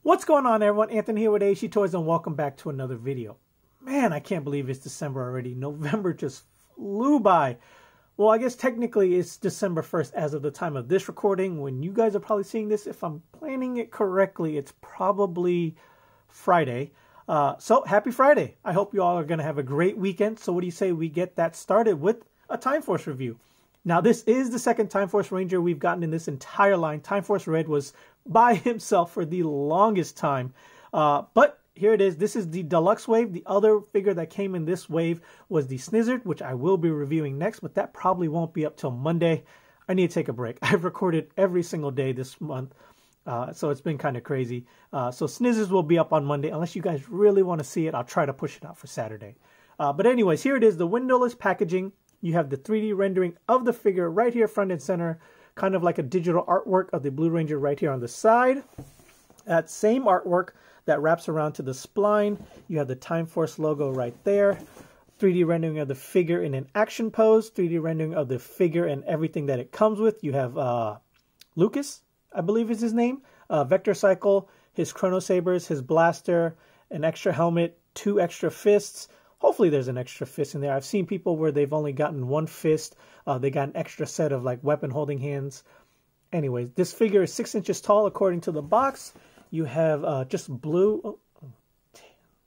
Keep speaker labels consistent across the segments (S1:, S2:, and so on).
S1: What's going on, everyone? Anthony here with AC Toys, and welcome back to another video. Man, I can't believe it's December already. November just flew by. Well, I guess technically it's December 1st as of the time of this recording. When you guys are probably seeing this, if I'm planning it correctly, it's probably Friday. So happy Friday. I hope you all are going to have a great weekend. So what do you say we get that started with a Time Force review? Now, this is the second Time Force Ranger we've gotten in this entire line. Time Force Red was by himself for the longest time. But here it is. This is the Deluxe wave. The other figure that came in this wave was the Snizzard, which I will be reviewing next, but that probably won't be up till Monday. I need to take a break. I've recorded every single day this month, so it's been kind of crazy. So Snizzards will be up on Monday. Unless you guys really want to see it, I'll try to push it out for Saturday. But anyways, here it is, the windowless packaging. You have the 3D rendering of the figure right here, front and center, kind of like a digital artwork of the Blue Ranger right here on the side. That same artwork that wraps around to the spline. You have the Time Force logo right there. 3D rendering of the figure in an action pose. 3D rendering of the figure and everything that it comes with. You have Lucas, I believe is his name. Vector Cycle, his Chrono Sabers, his blaster, an extra helmet, 2 extra fists. Hopefully there's an extra fist in there. I've seen people where they've only gotten 1 fist. They got an extra set of like weapon holding hands. Anyways, this figure is 6 inches tall according to the box. You have just blue.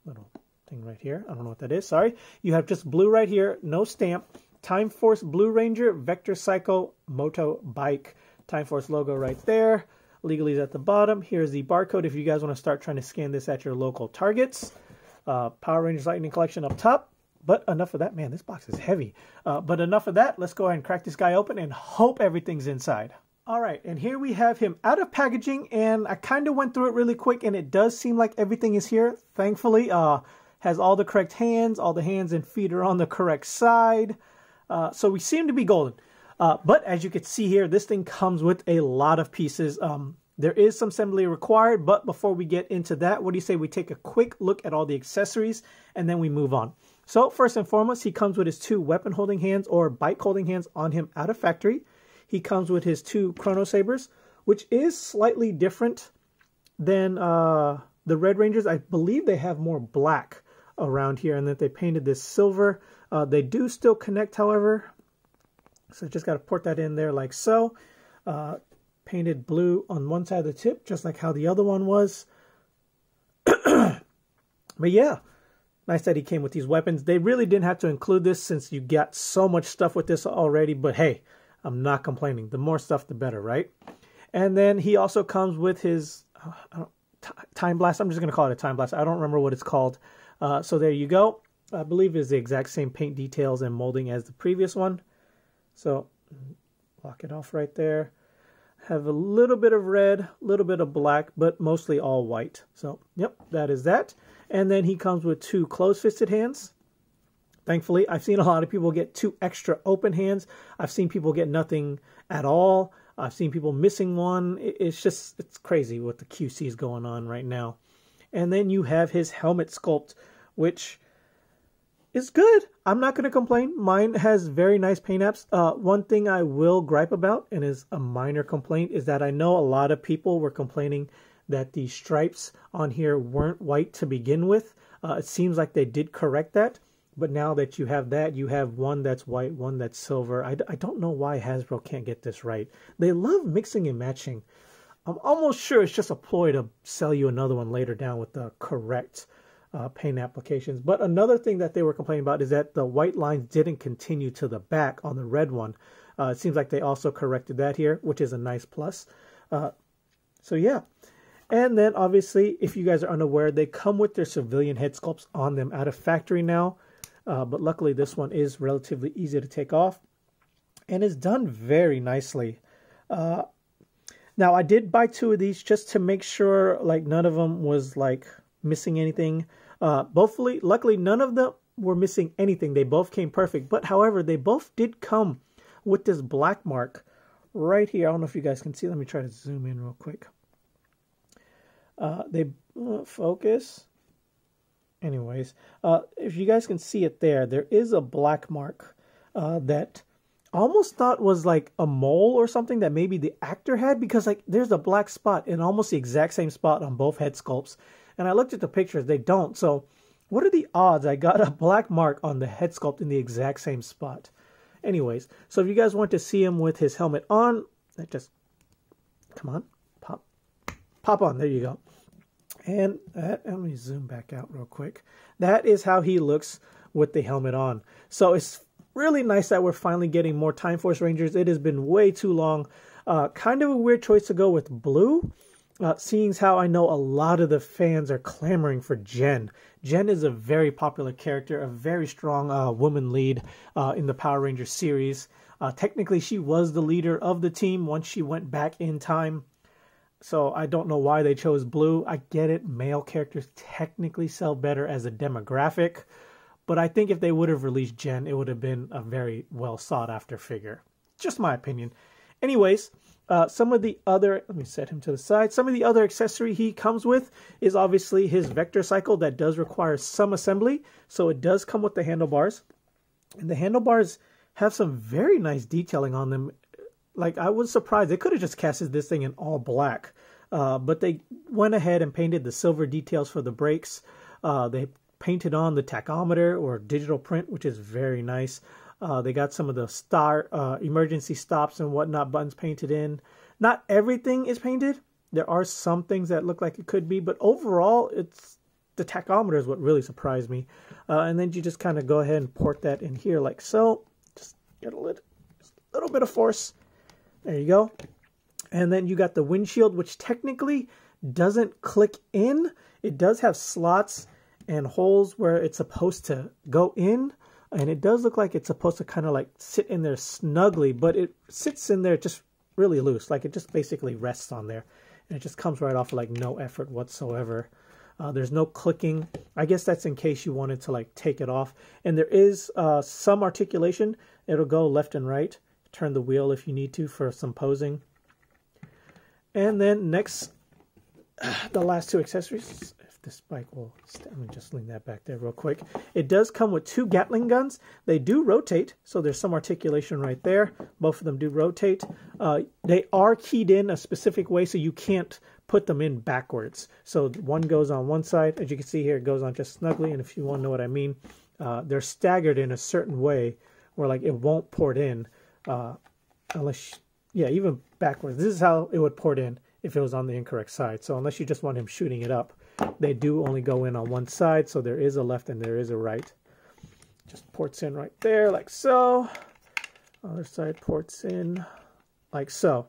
S1: Little thing right here. I don't know what that is. Sorry. You have just blue right here. No stamp. Time Force Blue Ranger, Vector Cycle, Moto Bike. Time Force logo right there. Legalese at the bottom. Here's the barcode if you guys want to start trying to scan this at your local Targets. Power Rangers Lightning Collection up top. But enough of that. Man, this box is heavy. But enough of that. Let's go ahead and crack this guy open and hope everything's inside. All right, and here we have him out of packaging, and I kind of went through it really quick, and it does seem like everything is here, thankfully. Has all the correct hands. All the hands and feet are on the correct side. So we seem to be golden. But as you can see here, this thing comes with a lot of pieces. There is some assembly required, but before we get into that, what do you say we take a quick look at all the accessories and then we move on? So first and foremost, he comes with his 2 weapon holding hands or bike holding hands on him out of factory. He comes with his 2 Chrono Sabers, which is slightly different than the Red Rangers. I believe they have more black around here and that they painted this silver. They do still connect, however. So just got to port that in there like so. Painted blue on one side of the tip, just like how the other one was. But yeah, nice that he came with these weapons. They really didn't have to include this since you got so much stuff with this already. But hey, I'm not complaining. The more stuff, the better, right? And then he also comes with his Time Blast. I'm just going to call it a Time Blast. I don't remember what it's called. So there you go. I believe it's the exact same paint details and molding as the previous one. So lock it off right there. Have a little bit of red, a little bit of black, but mostly all white. So, yep, that is that. And then he comes with 2 closed-fisted hands. Thankfully, I've seen a lot of people get 2 extra open hands. I've seen people get nothing at all. I've seen people missing one. It's crazy what the QC is going on right now. And then you have his helmet sculpt, which is good. I'm not going to complain. Mine has very nice paint apps. One thing I will gripe about, and is a minor complaint, is that I know a lot of people were complaining that the stripes on here weren't white to begin with. It seems like they did correct that. But now that you have that, you have one that's white, one that's silver. I don't know why Hasbro can't get this right. They love mixing and matching. I'm almost sure it's just a ploy to sell you another one later down with the correct paint applications. But another thing that they were complaining about is that the white lines didn't continue to the back on the red one. It seems like they also corrected that here, which is a nice plus. So yeah. And then obviously, if you guys are unaware, they come with their civilian head sculpts on them out of factory now. But luckily this one is relatively easy to take off and is done very nicely. Now I did buy 2 of these just to make sure like none of them was like missing anything. Luckily none of them were missing anything. They both came perfect. But however, they both did come with this black mark right here. I don't know if you guys can see. Let me try to zoom in real quick. They focus. Anyways, if you guys can see it there, there is a black mark that almost thought was like a mole or something that maybe the actor had, because like there's a black spot in almost the exact same spot on both head sculpts. And I looked at the pictures, they don't. So what are the odds I got a black mark on the head sculpt in the exact same spot? Anyways, so if you guys want to see him with his helmet on, just come on, pop on. There you go. And let me zoom back out real quick. That is how he looks with the helmet on. So it's really nice that we're finally getting more Time Force Rangers. It has been way too long. Kind of a weird choice to go with blue, seeing how I know a lot of the fans are clamoring for Jen. Jen is a very popular character, a very strong woman lead in the Power Rangers series. Technically, she was the leader of the team once she went back in time. So I don't know why they chose blue. I get it. Male characters technically sell better as a demographic. But I think if they would have released Jen, it would have been a very well sought after figure. Just my opinion. Anyways, some of the other, let me set him to the side. Some of the other accessory he comes with is obviously his vector cycle that does require some assembly. So it does come with the handlebars. And the handlebars have some very nice detailing on them. Like, I was surprised. They could have just casted this thing in all black. But they went ahead and painted the silver details for the brakes. They painted on the tachometer or digital print, which is very nice. They got some of the emergency stops and whatnot buttons painted in. Not everything is painted. There are some things that look like it could be. But overall, it's the tachometer is what really surprised me. And then you just kind of go ahead and port that in here like so. Just get a little bit of force. There you go. And then you got the windshield, which technically doesn't click in. It does have slots and holes where it's supposed to go in. And it does look like it's supposed to kind of like sit in there snugly, but it sits in there just really loose. Like it just basically rests on there. And it just comes right off like no effort whatsoever. There's no clicking. I guess that's in case you wanted to like take it off. And there is some articulation. It'll go left and right. Turn the wheel if you need to for some posing. And then next, the last two accessories. If this bike will, let me just lean that back there real quick. It does come with two Gatling guns. They do rotate, so there's some articulation right there. Both of them do rotate. They are keyed in a specific way, so you can't put them in backwards. So one goes on one side. As you can see here, it goes on just snugly. And if you want to know what I mean, they're staggered in a certain way where like it won't port in. Unless, yeah, even backwards. This is how it would port in if it was on the incorrect side. So unless you just want him shooting it up, they do only go in on one side. So there is a left and there is a right. Just ports in right there like so. Other side ports in like so.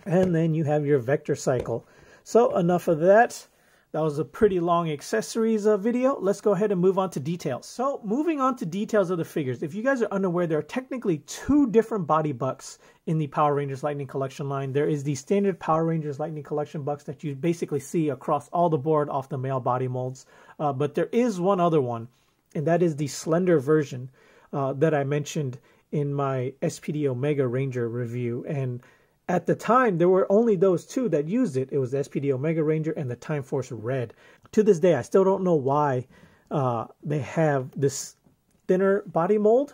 S1: And then you have your vector cycle. So enough of that. That was a pretty long accessories video. Let's go ahead and move on to details. So moving on to details of the figures. If you guys are unaware, there are technically two different body bucks in the Power Rangers Lightning Collection line. There is the standard Power Rangers Lightning Collection bucks that you basically see across all the board off the male body molds. But there is one other one, and that is the slender version that I mentioned in my SPD Omega Ranger review. And at the time, there were only those two that used it. It was the SPD Omega Ranger and the Time Force Red. To this day, I still don't know why they have this thinner body mold.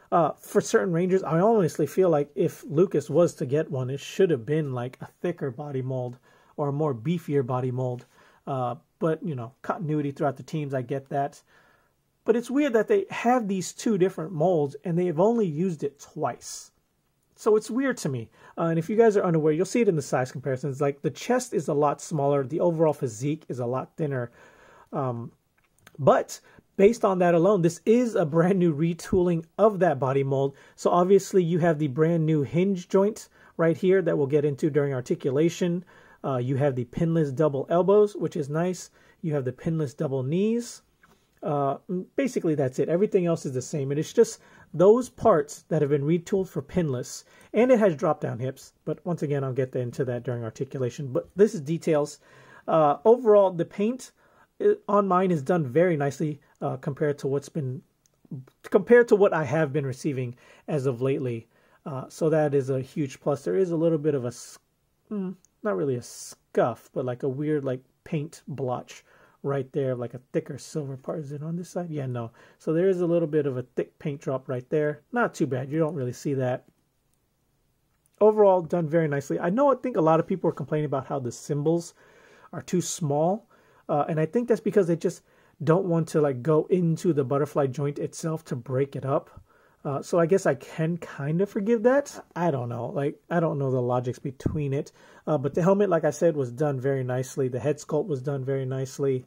S1: For certain Rangers, I honestly feel like if Lucas was to get one, it should have been like a thicker body mold or a more beefier body mold. But, you know, continuity throughout the teams, I get that. But it's weird that they have these two different molds and they've only used it twice. So it's weird to me. And if you guys are unaware, you'll see it in the size comparisons. Like the chest is a lot smaller. The overall physique is a lot thinner. But based on that alone, this is a brand new retooling of that body mold. So obviously you have the brand new hinge joint right here that we'll get into during articulation. You have the pinless double elbows, which is nice. You have the pinless double knees. Basically that's it. Everything else is the same. And it's just those parts that have been retooled for pinless, and it has drop down hips, but once again I'll get into that during articulation. But this is details. Overall, the paint on mine is done very nicely compared to what I have been receiving as of lately. So that is a huge plus. There is a little bit of a not really a scuff, but like a weird like paint blotch right there, like a thicker silver part. Is it on this side? Yeah, no. So there is a little bit of a thick paint drop right there. Not too bad. You don't really see that. Overall, done very nicely. I think a lot of people are complaining about how the cymbals are too small. And I think that's because they just don't want to like go into the butterfly joint itself to break it up. So I guess I can kind of forgive that. I don't know. Like, I don't know the logics between it. But the helmet, like I said, was done very nicely. The head sculpt was done very nicely.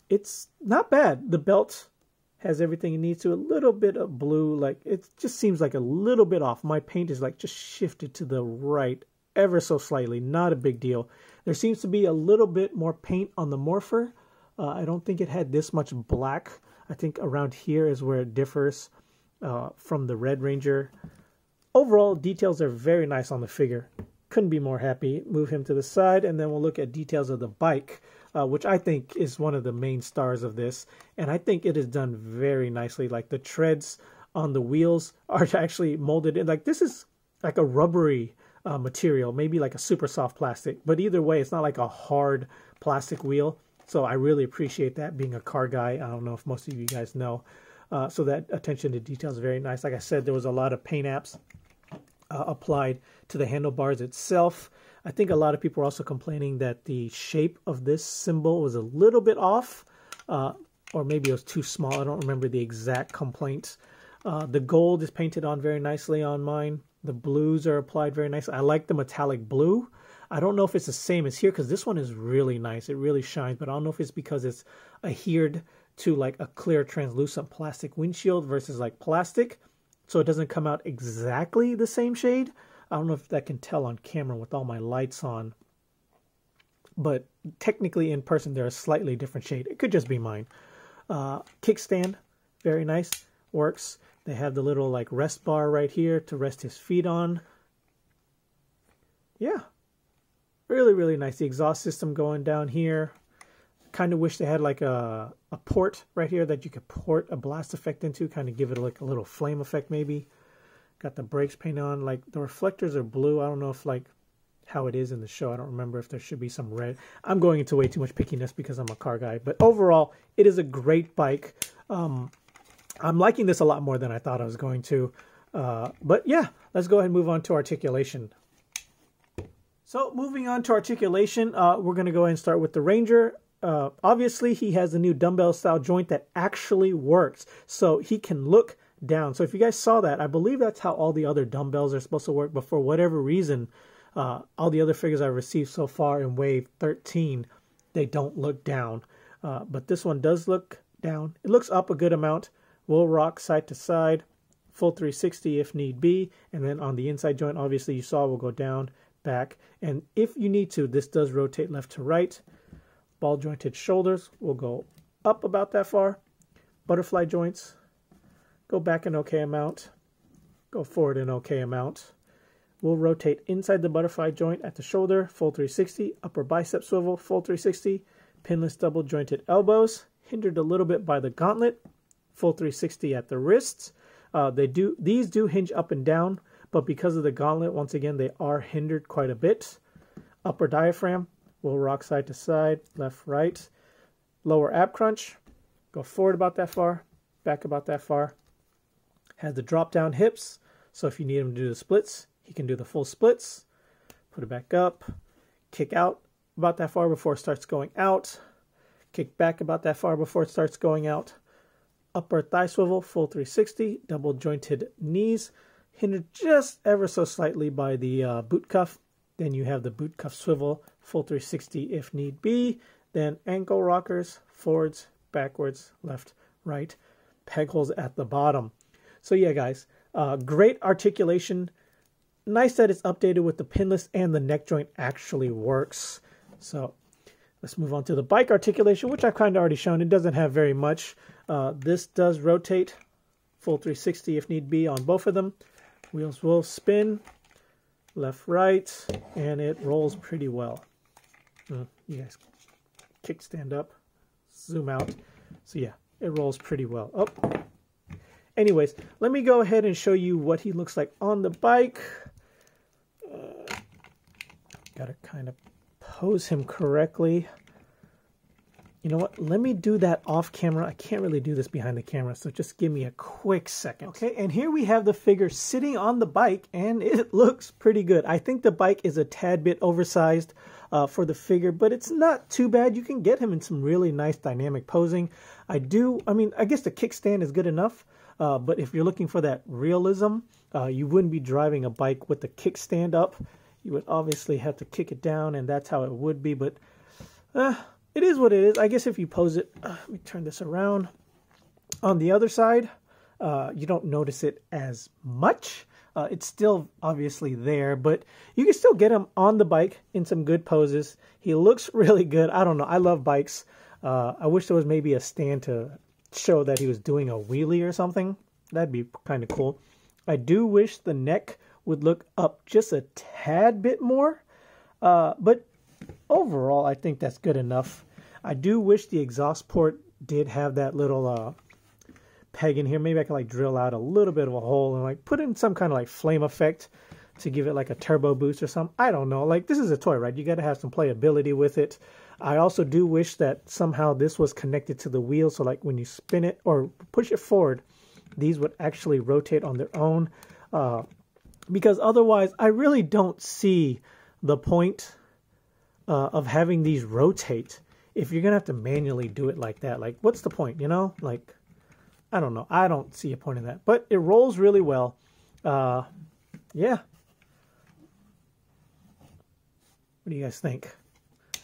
S1: It's not bad. The belt has everything it needs to. A little bit of blue. Like, it just seems like a little bit off. My paint is like just shifted to the right ever so slightly. Not a big deal. There seems to be a little bit more paint on the Morpher. I don't think it had this much black. I think around here is where it differs from the Red Ranger. Overall, details are very nice on the figure. Couldn't be more happy. Move him to the side, and then we'll look at details of the bike, which I think is one of the main stars of this. And I think it is done very nicely. Like, the treads on the wheels are actually molded in. Like, this is like a rubbery material, maybe like a super soft plastic. But either way, it's not like a hard plastic wheel. So I really appreciate that, being a car guy. I don't know if most of you guys know. So that attention to detail is very nice. Like I said, there was a lot of paint apps applied to the handlebars itself. I think a lot of people are also complaining that the shape of this symbol was a little bit off, or maybe it was too small. I don't remember the exact complaint. The gold is painted on very nicely on mine. The blues are applied very nicely. I like the metallic blue. I don't know if it's the same as here, because this one is really nice. It really shines, but I don't know if it's because it's adhered to like a clear translucent plastic windshield versus like plastic, so it doesn't come out exactly the same shade. I don't know if that can tell on camera with all my lights on, but technically in person they're a slightly different shade. It could just be mine. Kickstand, very nice, works. They have the little like rest bar right here to rest his feet on. Yeah, really, really nice. The exhaust system going down here. Kind of wish they had like a port right here that you could port a blast effect into, kind of give it like a little flame effect maybe. Got the brakes painted on. Like, the reflectors are blue. I don't know if like how it is in the show. I don't remember if there should be some red. I'm going into way too much pickiness because I'm a car guy. But overall, it is a great bike. I'm liking this a lot more than I thought I was going to. But yeah, let's go ahead and move on to articulation. So moving on to articulation, we're going to go ahead and start with the Ranger. Obviously, he has a new dumbbell style joint that actually works, so he can look down. So if you guys saw that, I believe that's how all the other dumbbells are supposed to work, but for whatever reason, all the other figures I've received so far in wave 13, they don't look down. But this one does look down. It looks up a good amount. Will rock side to side, full 360 if need be, and then on the inside joint, obviously you saw, will go down, back, and if you need to, this does rotate left to right. Ball jointed shoulders will go up about that far. Butterfly joints go back an okay amount, go forward an okay amount. We'll rotate inside the butterfly joint at the shoulder, full 360, upper bicep swivel, full 360, pinless double jointed elbows, hindered a little bit by the gauntlet, full 360 at the wrists. These do hinge up and down, but because of the gauntlet, once again, they are hindered quite a bit. Upper diaphragm, we'll rock side to side, left, right. Lower ab crunch, go forward about that far, back about that far. Has the drop down hips, so if you need him to do the splits, he can do the full splits. Put it back up, kick out about that far before it starts going out. Kick back about that far before it starts going out. Upper thigh swivel, full 360, double jointed knees, hindered just ever so slightly by the boot cuff. Then you have the boot cuff swivel, full 360 if need be. Then ankle rockers, forwards, backwards, left, right. Peg holes at the bottom. So yeah, guys, great articulation. Nice that it's updated with the pinless and the neck joint actually works. So let's move on to the bike articulation, which I've kind of already shown. It doesn't have very much. This does rotate, full 360 if need be on both of them. Wheels will spin. Left, right, and it rolls pretty well. You guys kickstand up, zoom out. So yeah, it rolls pretty well. Oh, anyways, let me go ahead and show you what he looks like on the bike. Gotta kind of pose him correctly. You know what? Let me do that off camera. I can't really do this behind the camera, so just give me a quick second. Okay, and here we have the figure sitting on the bike, and it looks pretty good. I think the bike is a tad bit oversized for the figure, but it's not too bad. You can get him in some really nice dynamic posing. I guess the kickstand is good enough, but if you're looking for that realism, you wouldn't be driving a bike with the kickstand up. You would obviously have to kick it down, and that's how it would be, but it is what it is. I guess if you pose it, let me turn this around. On the other side, you don't notice it as much. It's still obviously there, but you can still get him on the bike in some good poses. He looks really good. I don't know. I love bikes. I wish there was maybe a stand to show that he was doing a wheelie or something. That'd be kind of cool. I do wish the neck would look up just a tad bit more, but overall, I think that's good enough. I do wish the exhaust port did have that little peg in here. Maybe I could like drill out a little bit of a hole and like put in some kind of like flame effect to give it like a turbo boost or something. I don't know. Like, this is a toy, right? You got to have some playability with it. I also do wish that somehow this was connected to the wheel, so like when you spin it or push it forward, these would actually rotate on their own. Because otherwise, I really don't see the point of having these rotate if you're gonna have to manually do it like that. Like, what's the point, you know? Like, I don't know. I don't see a point in that, but it rolls really well. Yeah. What do you guys think?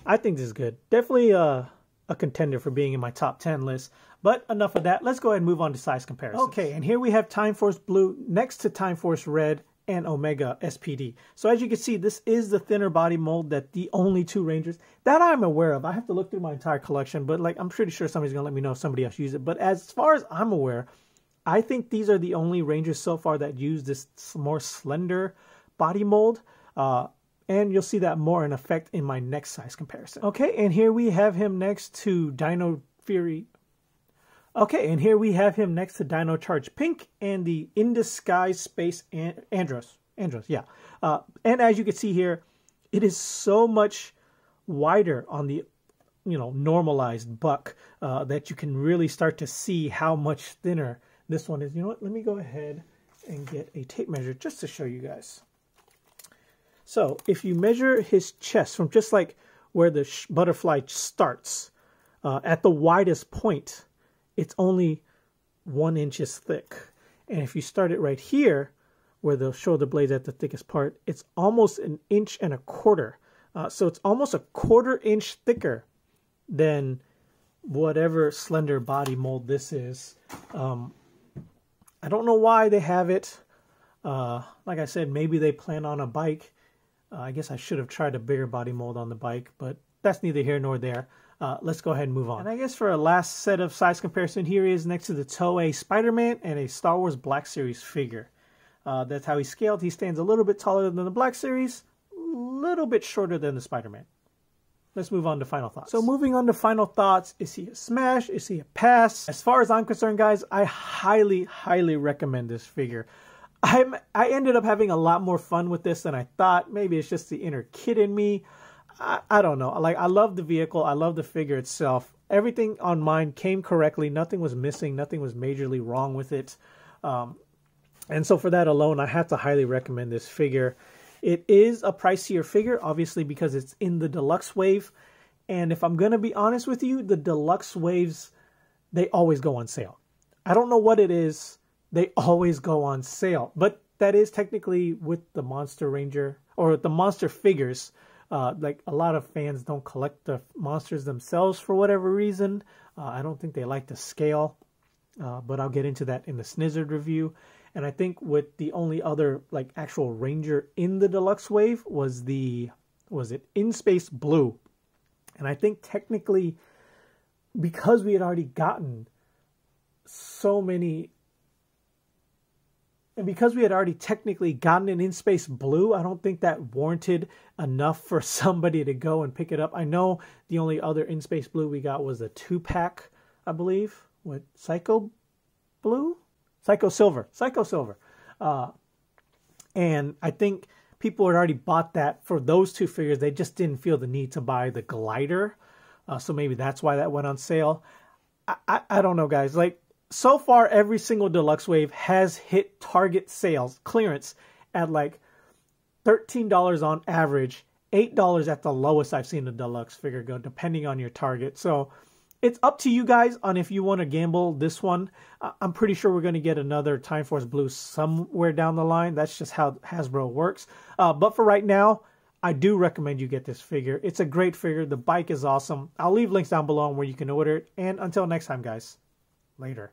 S1: I think this is good. Definitely a contender for being in my top 10 list. But enough of that. Let's go ahead and move on to size comparisons. Okay, and here we have Time Force Blue next to Time Force Red and Omega SPD. So as you can see, this is the thinner body mold that the only two Rangers that I'm aware of. I have to look through my entire collection, but like, I'm pretty sure somebody's gonna let me know if somebody else used it. But as far as I'm aware, I think these are the only Rangers so far that use this more slender body mold. And you'll see that more in effect in my next size comparison. Okay, and here we have him next to Dino Fury. Okay, and here we have him next to Dino Charge Pink and the In Disguise Space Andros. Yeah. And as you can see here, it is so much wider on the, normalized buck that you can really start to see how much thinner this one is. You know what? Let me go ahead and get a tape measure just to show you guys. So if you measure his chest from just like where the butterfly starts, at the widest point, it's only 1 inch thick. And if you start it right here, where the shoulder blade's at the thickest part, it's almost 1.25 inches. So it's almost a 1/4 inch thicker than whatever slender body mold this is. I don't know why they have it. Like I said, maybe they plan on a bike. I guess I should have tried a bigger body mold on the bike, but that's neither here nor there. Let's go ahead and move on. And I guess for a last set of size comparison, here he is next to the Toei Spider-Man and a Star Wars Black Series figure. That's how he's scaled. He stands a little bit taller than the Black Series, a little bit shorter than the Spider-Man. Let's move on to final thoughts. So moving on to final thoughts, is he a smash? Is he a pass? As far as I'm concerned, guys, I highly, highly recommend this figure. I ended up having a lot more fun with this than I thought. Maybe it's just the inner kid in me. I don't know. Like, I love the vehicle. I love the figure itself. Everything on mine came correctly. Nothing was missing. Nothing was majorly wrong with it. And so for that alone, I have to highly recommend this figure. It is a pricier figure, obviously, because it's in the Deluxe wave. And if I'm going to be honest with you, the Deluxe waves, they always go on sale. I don't know what it is. They always go on sale. But that is technically with the Monster Ranger, or the Monster figures. Like, a lot of fans don't collect the monsters themselves for whatever reason. I don't think they like the scale. But I'll get into that in the Snizzard review. And I think with the only other like actual Ranger in the Deluxe wave was it In Space Blue. And I think technically, because we had already gotten so many, and because we had already technically gotten an In Space Blue, I don't think that warranted enough for somebody to go and pick it up. I know the only other In Space Blue we got was a 2-pack, I believe, with Psycho Blue? Psycho Silver. And I think people had already bought that for those two figures. They just didn't feel the need to buy the glider. So maybe that's why that went on sale. I don't know, guys. Like, so far, every single Deluxe Wave has hit target sales, clearance, at like $13 on average, $8 at the lowest I've seen a Deluxe figure go, depending on your target. So it's up to you guys on if you want to gamble this one. I'm pretty sure we're going to get another Time Force Blue somewhere down the line. That's just how Hasbro works. But for right now, I do recommend you get this figure. It's a great figure. The bike is awesome. I'll leave links down below on where you can order it. And until next time, guys, later.